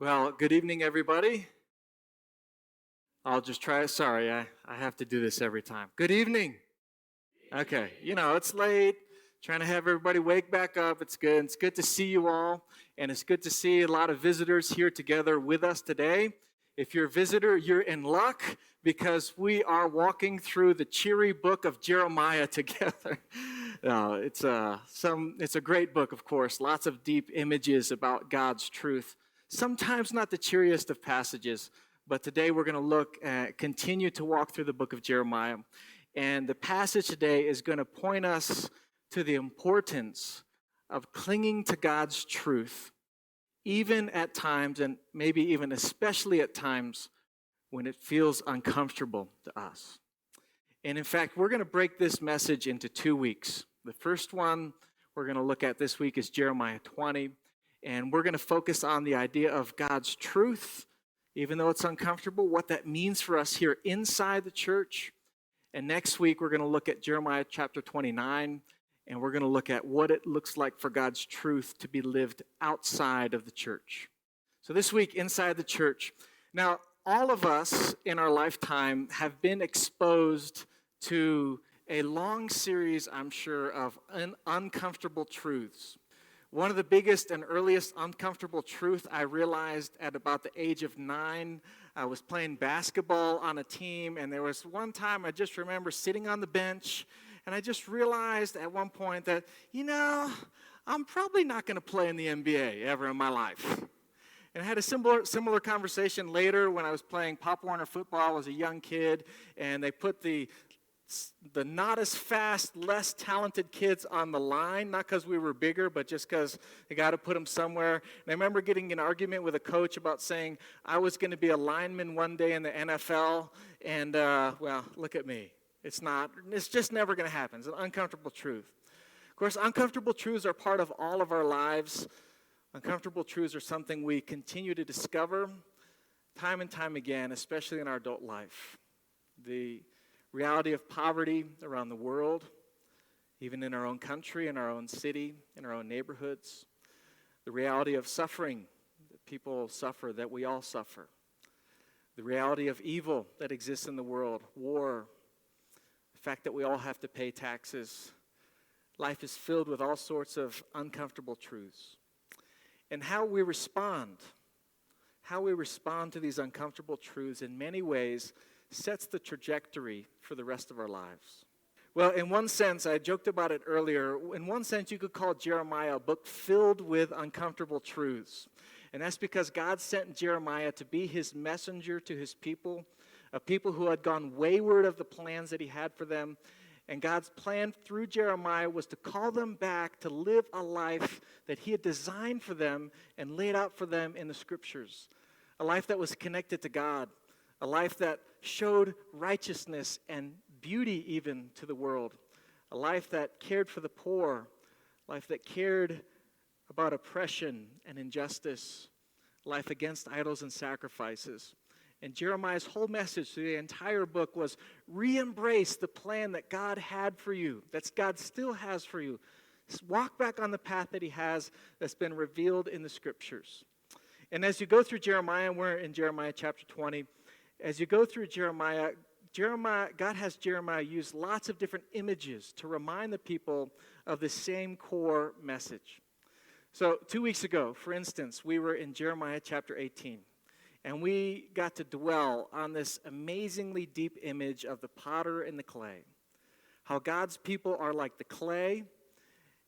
Well, good evening, everybody. I'll just try. Sorry, I have to do this every time. Good evening. Okay, it's late. Trying to have everybody wake back up. It's good. It's good to see you all, and it's good to see a lot of visitors here together with us today. If you're a visitor, you're in luck because we are walking through the cheery book of Jeremiah together. It's a great book, of course. Lots of deep images about God's truth. Sometimes not the cheeriest of passages, but today we're going to continue to walk through the book of Jeremiah. And the passage today is going to point us to the importance of clinging to God's truth, even at times, and maybe even especially at times, when it feels uncomfortable to us. And in fact, we're going to break this message into 2 weeks. The first one we're going to look at this week is Jeremiah 20. And we're going to focus on the idea of God's truth, even though it's uncomfortable, what that means for us here inside the church. And next week, we're going to look at Jeremiah chapter 29, and we're going to look at what it looks like for God's truth to be lived outside of the church. So this week, inside the church. Now, all of us in our lifetime have been exposed to a long series, I'm sure, of uncomfortable truths. One of the biggest and earliest uncomfortable truth I realized at about the age of 9, I was playing basketball on a team, and there was one time I just remember sitting on the bench, and I just realized at one point that, I'm probably not going to play in the NBA ever in my life. And I had a similar conversation later when I was playing Pop Warner football. I was a young kid, and they put the not as fast, less talented kids on the line, not because we were bigger, but just because they got to put them somewhere. And I remember getting in an argument with a coach about saying I was going to be a lineman one day in the NFL, and, look at me. It's just never going to happen. It's an uncomfortable truth. Of course, uncomfortable truths are part of all of our lives. Uncomfortable truths are something we continue to discover time and time again, especially in our adult life. The reality of poverty around the world, even in our own country, in our own city, in our own neighborhoods. The reality of suffering that people suffer, that we all suffer. The reality of evil that exists in the world, war, the fact that we all have to pay taxes. Life is filled with all sorts of uncomfortable truths. And how we respond to these uncomfortable truths in many ways sets the trajectory for the rest of our lives. Well, in one sense, I joked about it earlier, in one sense you could call Jeremiah a book filled with uncomfortable truths. And that's because God sent Jeremiah to be his messenger to his people, a people who had gone wayward of the plans that he had for them. And God's plan through Jeremiah was to call them back to live a life that he had designed for them and laid out for them in the scriptures. A life that was connected to God. A life that showed righteousness and beauty even to the world. A life that cared for the poor. A life that cared about oppression and injustice. A life against idols and sacrifices. And Jeremiah's whole message through the entire book was re-embrace the plan that God had for you, that God still has for you. Walk back on the path that he has that's been revealed in the scriptures. And as you go through Jeremiah, and we're in Jeremiah chapter 20, as you go through Jeremiah, God has Jeremiah use lots of different images to remind the people of the same core message. So 2 weeks ago, for instance, we were in Jeremiah chapter 18. And we got to dwell on this amazingly deep image of the potter and the clay. How God's people are like the clay,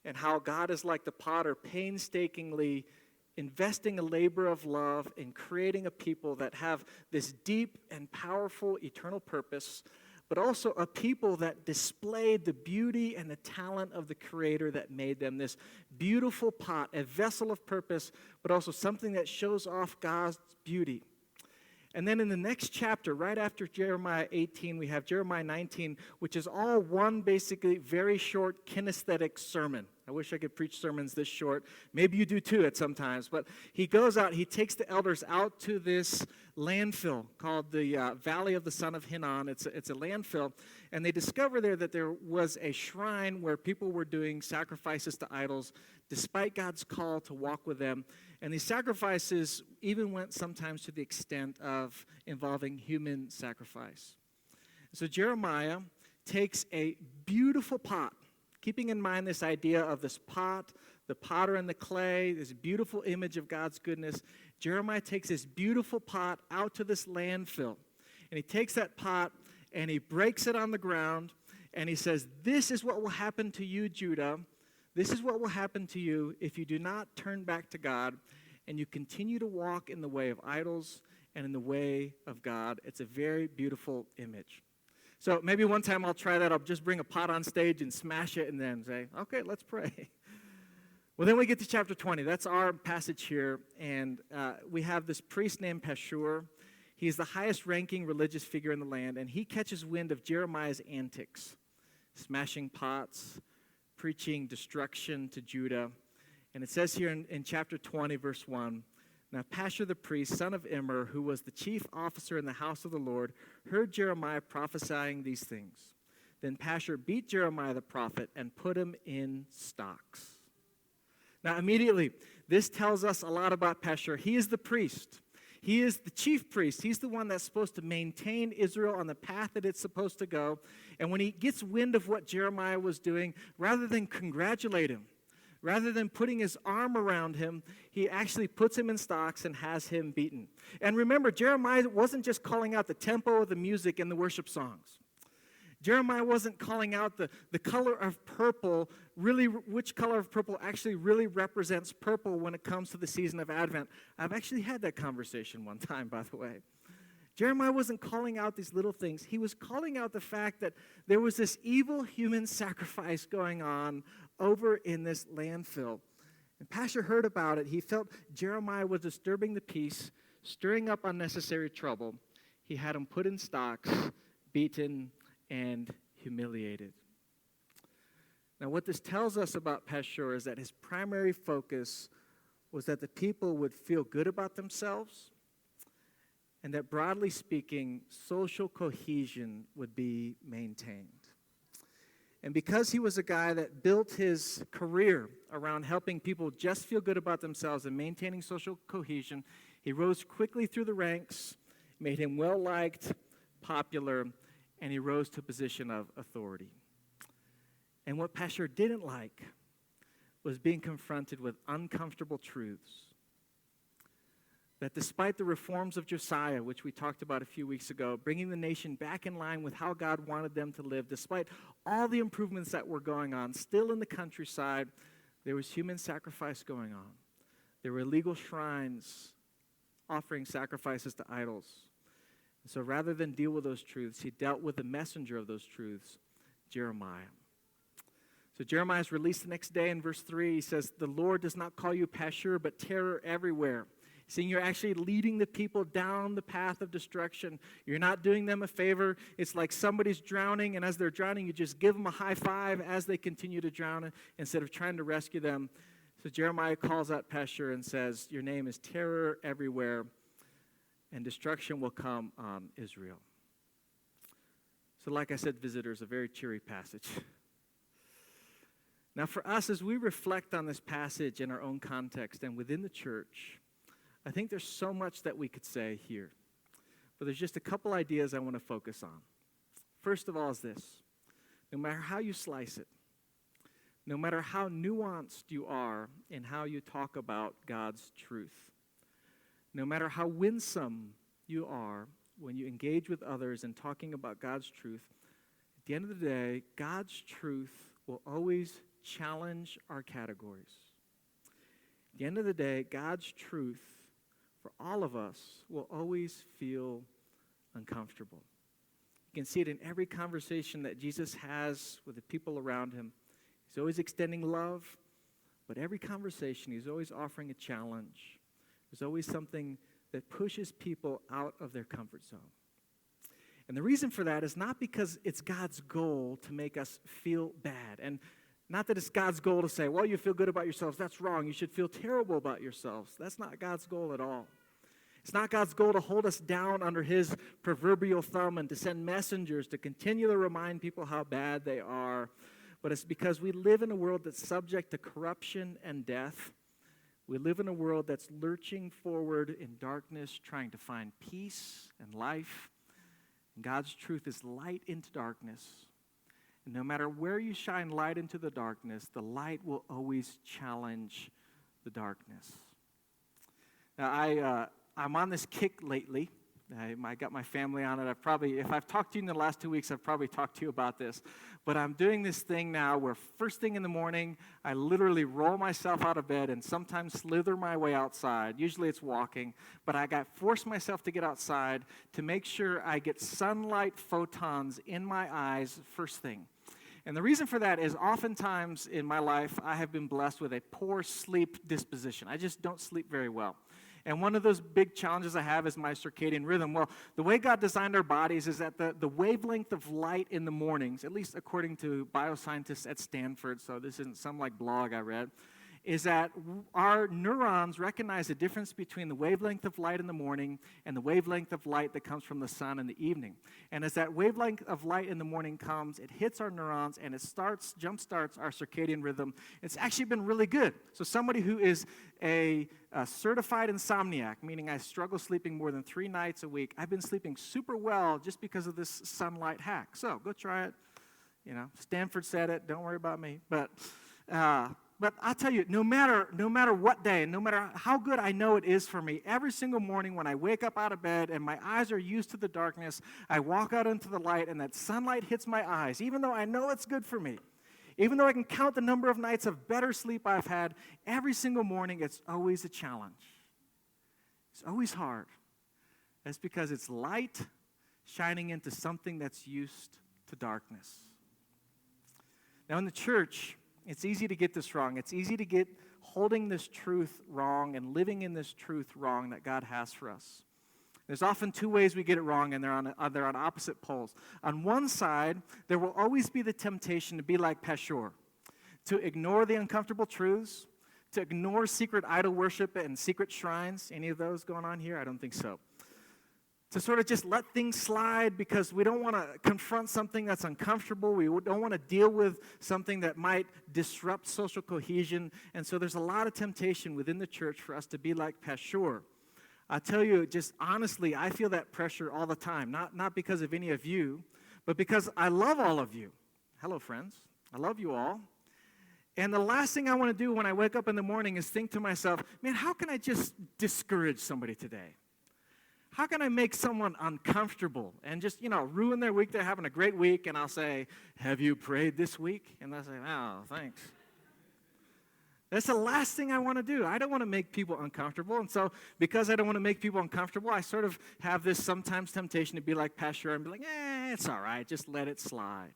and how God is like the potter, painstakingly investing a labor of love in creating a people that have this deep and powerful eternal purpose, but also a people that displayed the beauty and the talent of the Creator that made them. This beautiful pot, a vessel of purpose, but also something that shows off God's beauty. And then in the next chapter, right after Jeremiah 18, we have Jeremiah 19, which is all one basically very short kinesthetic sermon. I wish I could preach sermons this short. Maybe you do too at sometimes. But he goes out, he takes the elders out to this landfill called the Valley of the Son of Hinnom. It's a landfill. And they discover there that there was a shrine where people were doing sacrifices to idols despite God's call to walk with them. And these sacrifices even went sometimes to the extent of involving human sacrifice. So Jeremiah takes a beautiful pot, keeping in mind this idea of this pot, the potter and the clay, this beautiful image of God's goodness. Jeremiah takes this beautiful pot out to this landfill. And he takes that pot and he breaks it on the ground. And he says, this is what will happen to you, Judah. This is what will happen to you if you do not turn back to God and you continue to walk in the way of idols and in the way of God. It's a very beautiful image. So maybe one time I'll try that. I'll just bring a pot on stage and smash it and then say, okay, let's pray. Well, then we get to chapter 20. That's our passage here. And we have this priest named Pashur. He's the highest-ranking religious figure in the land, and he catches wind of Jeremiah's antics, smashing pots, preaching destruction to Judah. And it says here in chapter 20, verse 1, now Pashur the priest, son of Immer, who was the chief officer in the house of the Lord, heard Jeremiah prophesying these things. Then Pashur beat Jeremiah the prophet and put him in stocks. Now immediately, this tells us a lot about Pashur. He is the priest. He is the chief priest. He's the one that's supposed to maintain Israel on the path that it's supposed to go. And when he gets wind of what Jeremiah was doing, rather than congratulate him, rather than putting his arm around him, he actually puts him in stocks and has him beaten. And remember, Jeremiah wasn't just calling out the tempo of the music and the worship songs. Jeremiah wasn't calling out the color of purple, really, which color of purple actually really represents purple when it comes to the season of Advent. I've actually had that conversation one time, by the way. Jeremiah wasn't calling out these little things. He was calling out the fact that there was this evil human sacrifice going on over in this landfill. And Pashur heard about it. He felt Jeremiah was disturbing the peace, stirring up unnecessary trouble. He had him put in stocks, beaten, and humiliated. Now, what this tells us about Pashur is that his primary focus was that the people would feel good about themselves and that, broadly speaking, social cohesion would be maintained. And because he was a guy that built his career around helping people just feel good about themselves and maintaining social cohesion, he rose quickly through the ranks, made him well-liked, popular, and he rose to a position of authority. And what Pashur didn't like was being confronted with uncomfortable truths. That despite the reforms of Josiah, which we talked about a few weeks ago, bringing the nation back in line with how God wanted them to live, despite all the improvements that were going on, still in the countryside, there was human sacrifice going on. There were illegal shrines offering sacrifices to idols. And so rather than deal with those truths, he dealt with the messenger of those truths, Jeremiah. So Jeremiah is released the next day in verse 3. He says, the Lord does not call you Pashur, but terror everywhere. Seeing you're actually leading the people down the path of destruction. You're not doing them a favor. It's like somebody's drowning, and as they're drowning, you just give them a high five as they continue to drown instead of trying to rescue them. So Jeremiah calls out Pashur and says, your name is terror everywhere, and destruction will come on Israel. So like I said, visitors, a very cheery passage. Now for us, as we reflect on this passage in our own context and within the church, I think there's so much that we could say here. But there's just a couple ideas I want to focus on. First of all is this. No matter how you slice it, no matter how nuanced you are in how you talk about God's truth, no matter how winsome you are when you engage with others in talking about God's truth, at the end of the day, God's truth will always challenge our categories. At the end of the day, God's truth for all of us will always feel uncomfortable. You can see it in every conversation that Jesus has with the people around him. He's always extending love, but every conversation he's always offering a challenge. There's always something that pushes people out of their comfort zone. And the reason for that is not because it's God's goal to make us feel bad. And not that it's God's goal to say, well, you feel good about yourselves. That's wrong. You should feel terrible about yourselves. That's not God's goal at all. It's not God's goal to hold us down under his proverbial thumb and to send messengers to continually remind people how bad they are. But it's because we live in a world that's subject to corruption and death. We live in a world that's lurching forward in darkness, trying to find peace and life. And God's truth is light into darkness. And no matter where you shine light into the darkness, the light will always challenge the darkness. Now, I'm on this kick lately. I got my family on it. If I've talked to you in the last 2 weeks, I've probably talked to you about this. But I'm doing this thing now where first thing in the morning, I literally roll myself out of bed and sometimes slither my way outside. Usually it's walking, but I force myself to get outside to make sure I get sunlight photons in my eyes first thing. And the reason for that is oftentimes in my life, I have been blessed with a poor sleep disposition. I just don't sleep very well. And one of those big challenges I have is my circadian rhythm. Well, the way God designed our bodies is that the wavelength of light in the mornings, at least according to bioscientists at Stanford, so this isn't some blog I read, is that our neurons recognize the difference between the wavelength of light in the morning and the wavelength of light that comes from the sun in the evening. And as that wavelength of light in the morning comes, it hits our neurons and it jump-starts our circadian rhythm. It's actually been really good. So somebody who is a certified insomniac, meaning I struggle sleeping more than 3 nights a week, I've been sleeping super well just because of this sunlight hack. So go try it. Stanford said it. Don't worry about me. But I'll tell you, no matter what day, no matter how good I know it is for me, every single morning when I wake up out of bed and my eyes are used to the darkness, I walk out into the light and that sunlight hits my eyes, even though I know it's good for me. Even though I can count the number of nights of better sleep I've had, every single morning it's always a challenge. It's always hard. That's because it's light shining into something that's used to darkness. Now in the church, it's easy to get this wrong. It's easy to get holding this truth wrong and living in this truth wrong that God has for us. There's often 2 ways we get it wrong, and they're on opposite poles. On one side, there will always be the temptation to be like Pashur, to ignore the uncomfortable truths, to ignore secret idol worship and secret shrines. Any of those going on here? I don't think so. To sort of just let things slide because we don't want to confront something that's uncomfortable. We don't want to deal with something that might disrupt social cohesion. And so there's a lot of temptation within the church for us to be like Pashur. I tell you, just honestly, I feel that pressure all the time. Not because of any of you, but because I love all of you. Hello, friends. I love you all. And the last thing I want to do when I wake up in the morning is think to myself, man, how can I just discourage somebody today? How can I make someone uncomfortable and just, ruin their week? They're having a great week, and I'll say, have you prayed this week? And they'll say, oh, thanks. That's the last thing I want to do. I don't want to make people uncomfortable. And so because I don't want to make people uncomfortable, I sort of have this sometimes temptation to be like Pashur and be like, it's all right. Just let it slide.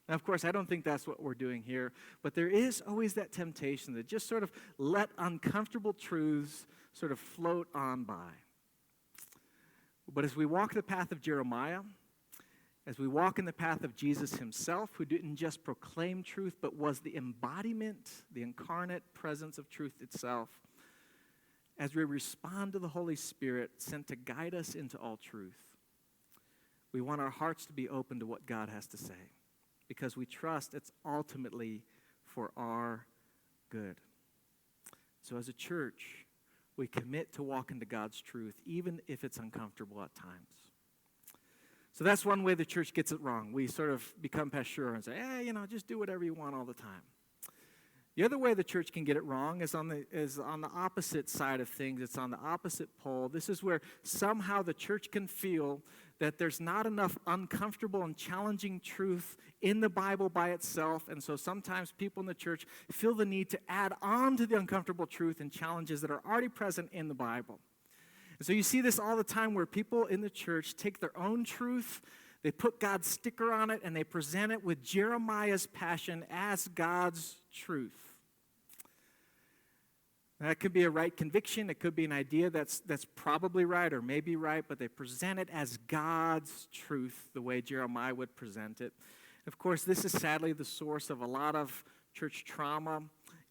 Now, of course, I don't think that's what we're doing here. But there is always that temptation to just sort of let uncomfortable truths sort of float on by. But as we walk the path of Jeremiah, as we walk in the path of Jesus himself, who didn't just proclaim truth, but was the embodiment, the incarnate presence of truth itself, as we respond to the Holy Spirit sent to guide us into all truth, we want our hearts to be open to what God has to say, because we trust it's ultimately for our good. So as a church, we commit to walk into God's truth, even if it's uncomfortable at times. So that's one way the church gets it wrong. We sort of become Pashur and say, just do whatever you want all the time. The other way the church can get it wrong is on the opposite side of things. It's on the opposite pole. This is where somehow the church can feel that there's not enough uncomfortable and challenging truth in the Bible by itself. And so sometimes people in the church feel the need to add on to the uncomfortable truth and challenges that are already present in the Bible. And so you see this all the time where people in the church take their own truth, they put God's sticker on it, and they present it with Jeremiah's passion as God's truth. That could be a right conviction. It could be an idea that's probably right or maybe right, but they present it as God's truth, the way Jeremiah would present it. Of course, this is sadly the source of a lot of church trauma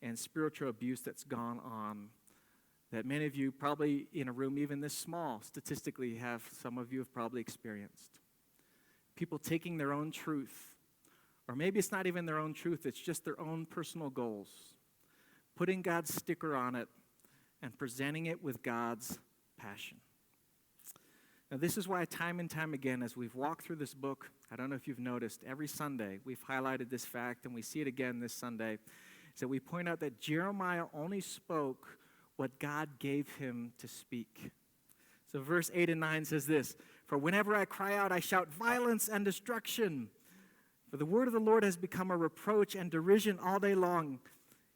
and spiritual abuse that's gone on, that many of you probably in a room even this small, statistically, some of you have probably experienced. People taking their own truth, or maybe it's not even their own truth, it's just their own personal goals, putting God's sticker on it and presenting it with God's passion. Now, this is why time and time again, as we've walked through this book, I don't know if you've noticed, every Sunday we've highlighted this fact, and we see it again this Sunday, is that we point out that Jeremiah only spoke what God gave him to speak. So verse 8 and 9 says this, "For whenever I cry out, I shout violence and destruction. For the word of the Lord has become a reproach and derision all day long.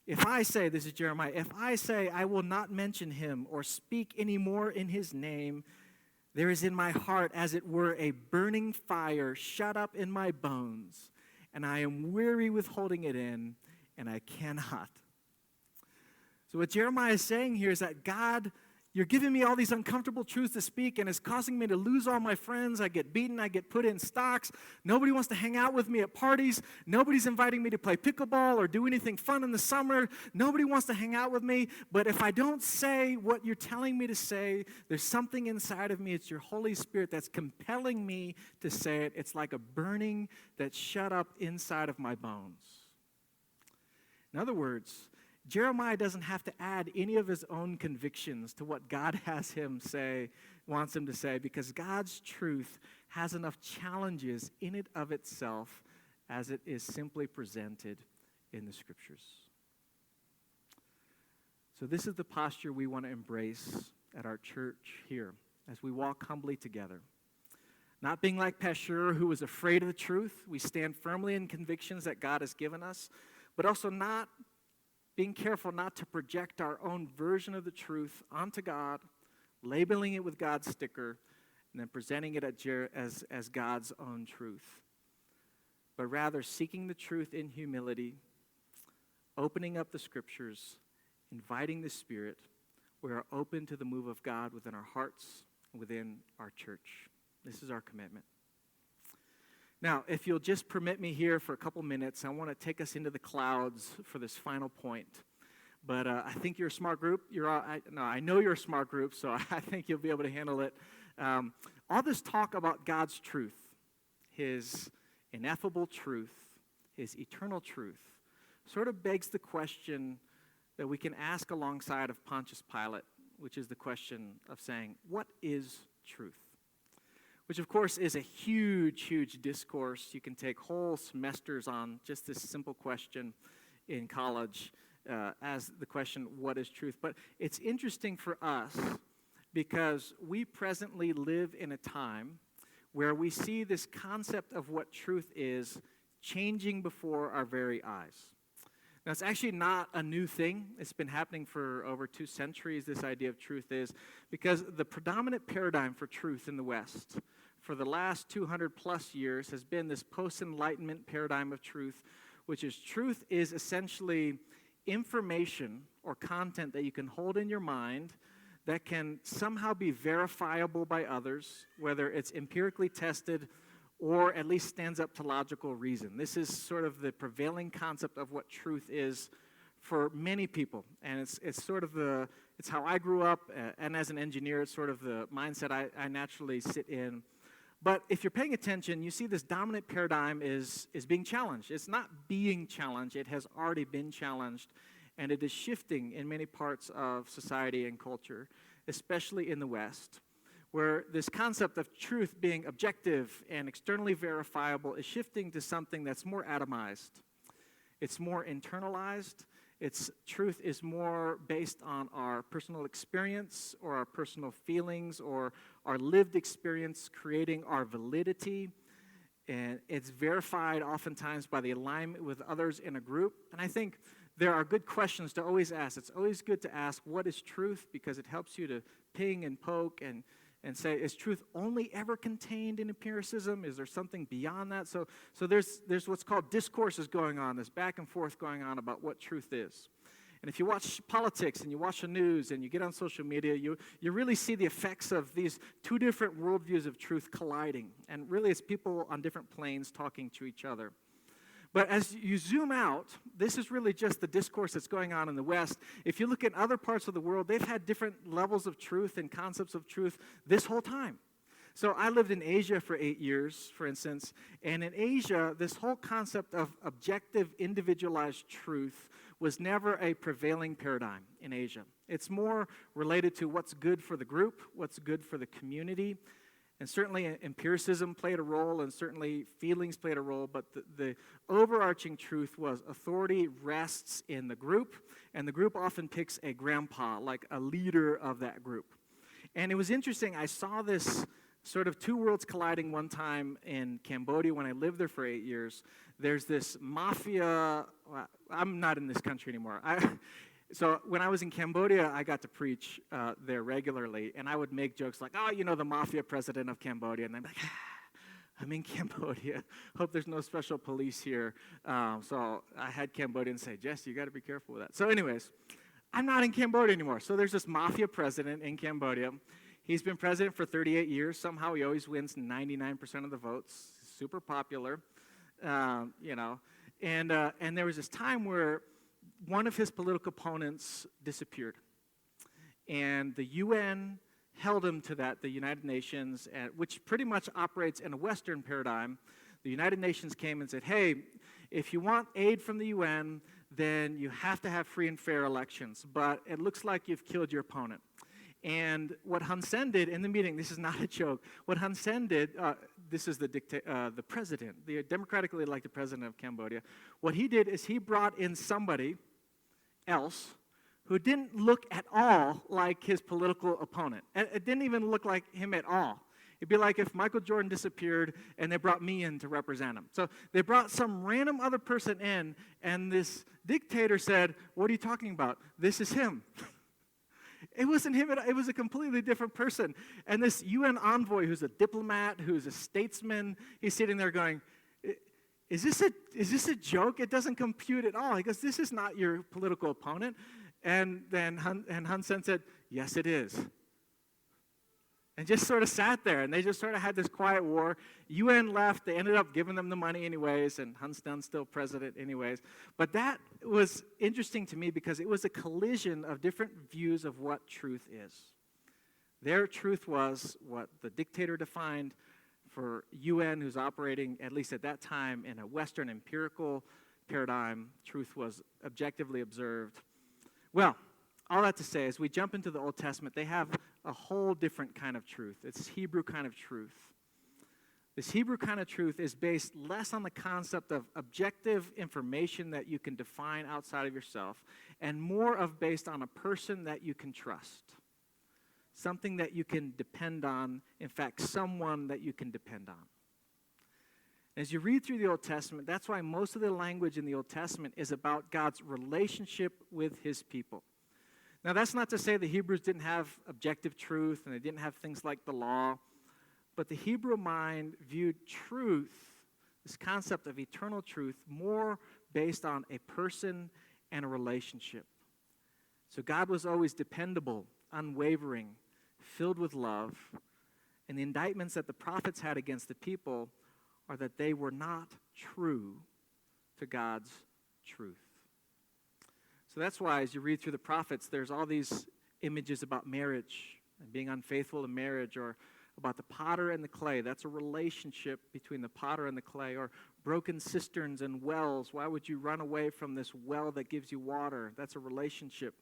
If I say," this is Jeremiah, "if I say I will not mention him or speak any more in his name, there is in my heart, as it were, a burning fire shut up in my bones, and I am weary with holding it in, and I cannot." So what Jeremiah is saying here is that God, you're giving me all these uncomfortable truths to speak, and it's causing me to lose all my friends. I get beaten. I get put in stocks. Nobody wants to hang out with me at parties. Nobody's inviting me to play pickleball or do anything fun in the summer. Nobody wants to hang out with me. But if I don't say what you're telling me to say, there's something inside of me. It's your Holy Spirit that's compelling me to say it. It's like a burning that's shut up inside of my bones. In other words, Jeremiah doesn't have to add any of his own convictions to what God has him say, wants him to say, because God's truth has enough challenges in it of itself as it is simply presented in the Scriptures. So this is the posture we want to embrace at our church here as we walk humbly together. Not being like Pashur, who was afraid of the truth. We stand firmly in convictions that God has given us, but also not being careful not to project our own version of the truth onto God, labeling it with God's sticker, and then presenting it as God's own truth. But rather seeking the truth in humility, opening up the Scriptures, inviting the Spirit. We are open to the move of God within our hearts, within our church. This is our commitment. Now, if you'll just permit me here for a couple minutes, I want to take us into the clouds for this final point. But I think you're a smart group. I know you're a smart group, so I think you'll be able to handle it. All this talk about God's truth, His ineffable truth, His eternal truth, sort of begs the question that we can ask alongside of Pontius Pilate, which is the question of saying, what is truth? Which, of course, is a huge, huge discourse. You can take whole semesters on just this simple question in college as the question, what is truth? But it's interesting for us because we presently live in a time where we see this concept of what truth is changing before our very eyes. Now, it's actually not a new thing. It's been happening for over 2 centuries, this idea of truth is, because the predominant paradigm for truth in the West for the last 200 plus years has been this post-Enlightenment paradigm of truth, which is truth is essentially information or content that you can hold in your mind that can somehow be verifiable by others, whether it's empirically tested or at least stands up to logical reason. This is sort of the prevailing concept of what truth is for many people. And it's sort of it's how I grew up, and as an engineer, it's sort of the mindset I naturally sit in. But if you're paying attention, you see this dominant paradigm is being challenged. It's not being challenged. It has already been challenged, and it is shifting in many parts of society and culture, especially in the West, where this concept of truth being objective and externally verifiable is shifting to something that's more atomized. It's more internalized. Its truth is more based on our personal experience or our personal feelings or our lived experience creating our validity. And it's verified oftentimes by the alignment with others in a group. And I think there are good questions to always ask. It's always good to ask, what is truth? Because it helps you to ping and poke and say, is truth only ever contained in empiricism? Is there something beyond that? So there's what's called discourses going on, this back and forth going on about what truth is. And if you watch politics and you watch the news and you get on social media, you really see the effects of these 2 different worldviews of truth colliding. And really it's people on different planes talking to each other. But as you zoom out, this is really just the discourse that's going on in the West. If you look at other parts of the world, they've had different levels of truth and concepts of truth this whole time. So I lived in Asia for 8 years, for instance, and in Asia, this whole concept of objective, individualized truth was never a prevailing paradigm in Asia. It's more related to what's good for the group, what's good for the community. And certainly empiricism played a role, and certainly feelings played a role, but the overarching truth was authority rests in the group, and the group often picks a grandpa, like a leader of that group. And it was interesting, I saw this sort of two worlds colliding one time in Cambodia when I lived there for 8 years. There's this mafia, I'm not in this country anymore. So when I was in Cambodia, I got to preach there regularly, and I would make jokes like, oh, you know, the mafia president of Cambodia, and I'm like, I'm in Cambodia. Hope there's no special police here. So I had Cambodians say, Jesse, you got to be careful with that. So anyways, I'm not in Cambodia anymore. So there's this mafia president in Cambodia. He's been president for 38 years. Somehow he always wins 99% of the votes. Super popular, you know. And there was this time where one of his political opponents disappeared. And the UN held him to that, the United Nations, which pretty much operates in a Western paradigm. The United Nations came and said, hey, if you want aid from the UN, then you have to have free and fair elections. But it looks like you've killed your opponent. And what Hun Sen did in the meeting, this is not a joke, what Hun Sen did, this is the president, the democratically elected president of Cambodia. What he did is he brought in somebody else who didn't look at all like his political opponent. It didn't even look like him at all. It'd be like if Michael Jordan disappeared and they brought me in to represent him. So they brought some random other person in, and this dictator said, what are you talking about? This is him. It wasn't him, it was a completely different person. And this UN envoy who's a diplomat, who's a statesman, he's sitting there going, is this a joke? It doesn't compute at all. He goes, this is not your political opponent. And then Hun Sen said, yes, it is. And just sort of sat there, and they just sort of had this quiet war. UN left, they ended up giving them the money anyways, and Hun Sen's still president anyways. But that was interesting to me because it was a collision of different views of what truth is. Their truth was what the dictator defined for UN, who's operating, at least at that time, in a Western empirical paradigm. Truth was objectively observed. Well, all that to say, as we jump into the Old Testament, they have a whole different kind of truth. It's Hebrew kind of truth. This Hebrew kind of truth is based less on the concept of objective information that you can define outside of yourself, and more of based on a person that you can trust. Something that you can depend on, in fact, someone that you can depend on. As you read through the Old Testament, that's why most of the language in the Old Testament is about God's relationship with his people. Now, that's not to say the Hebrews didn't have objective truth and they didn't have things like the law, but the Hebrew mind viewed truth, this concept of eternal truth, more based on a person and a relationship. So God was always dependable, unwavering, filled with love, and the indictments that the prophets had against the people are that they were not true to God's truth. So that's why as you read through the prophets, there's all these images about marriage and being unfaithful in marriage, or about the potter and the clay. That's a relationship between the potter and the clay. Or broken cisterns and wells. Why would you run away from this well that gives you water? That's a relationship.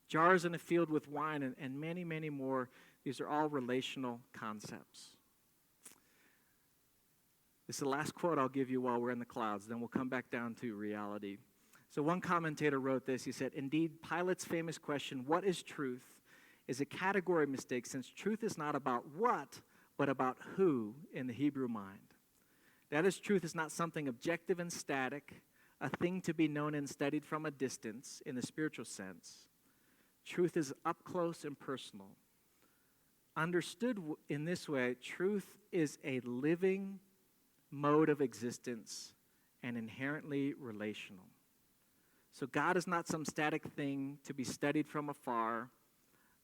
Jars in a field with wine, and many, many more. These are all relational concepts. This is the last quote I'll give you while we're in the clouds. Then we'll come back down to reality. So one commentator wrote this. He said, indeed, Pilate's famous question, what is truth, is a category mistake, since truth is not about what, but about who in the Hebrew mind. That is, truth is not something objective and static, a thing to be known and studied from a distance in the spiritual sense. Truth is up close and personal. Understood in this way, truth is a living mode of existence and inherently relational. So God is not some static thing to be studied from afar,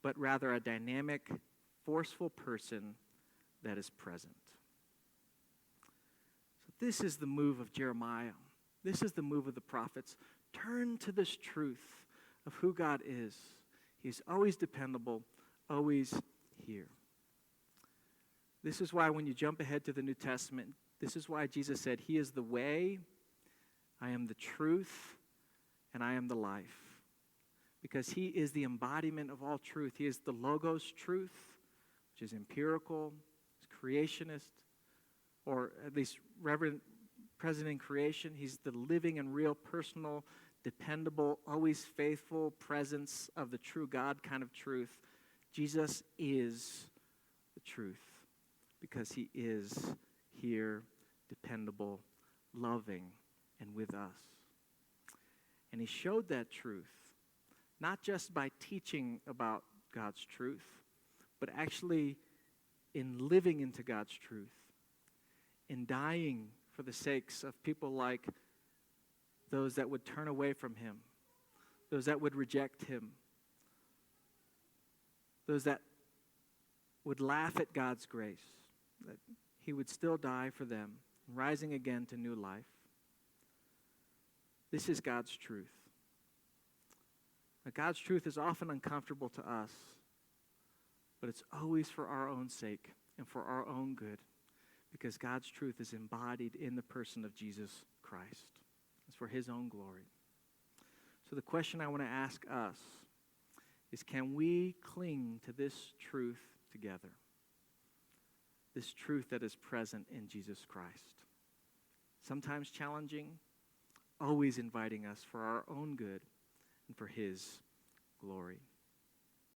but rather a dynamic, forceful person that is present. So this is the move of Jeremiah. This is the move of the prophets. Turn to this truth of who God is. He's always dependable, always here. This is why when you jump ahead to the New Testament, this is why Jesus said, He is the way, I am the truth, and I am the life. because he is the embodiment of all truth. He is the Logos truth, which is empirical, is creationist, or at least present in creation. He's the living and real, personal, dependable, always faithful presence of the true God kind of truth. Jesus is the truth because he is here, dependable, loving, and with us. And he showed that truth, not just by teaching about God's truth, but actually in living into God's truth, in dying for the sakes of people like those that would turn away from him, those that would reject him, those that would laugh at God's grace, that he would still die for them, rising again to new life. This is God's truth. Now, God's truth is often uncomfortable to us, but it's always for our own sake and for our own good, because God's truth is embodied in the person of Jesus Christ. It's for his own glory. So the question I want to ask us is, can we cling to this truth together? This truth that is present in Jesus Christ. Sometimes challenging, always inviting us for our own good and for his glory.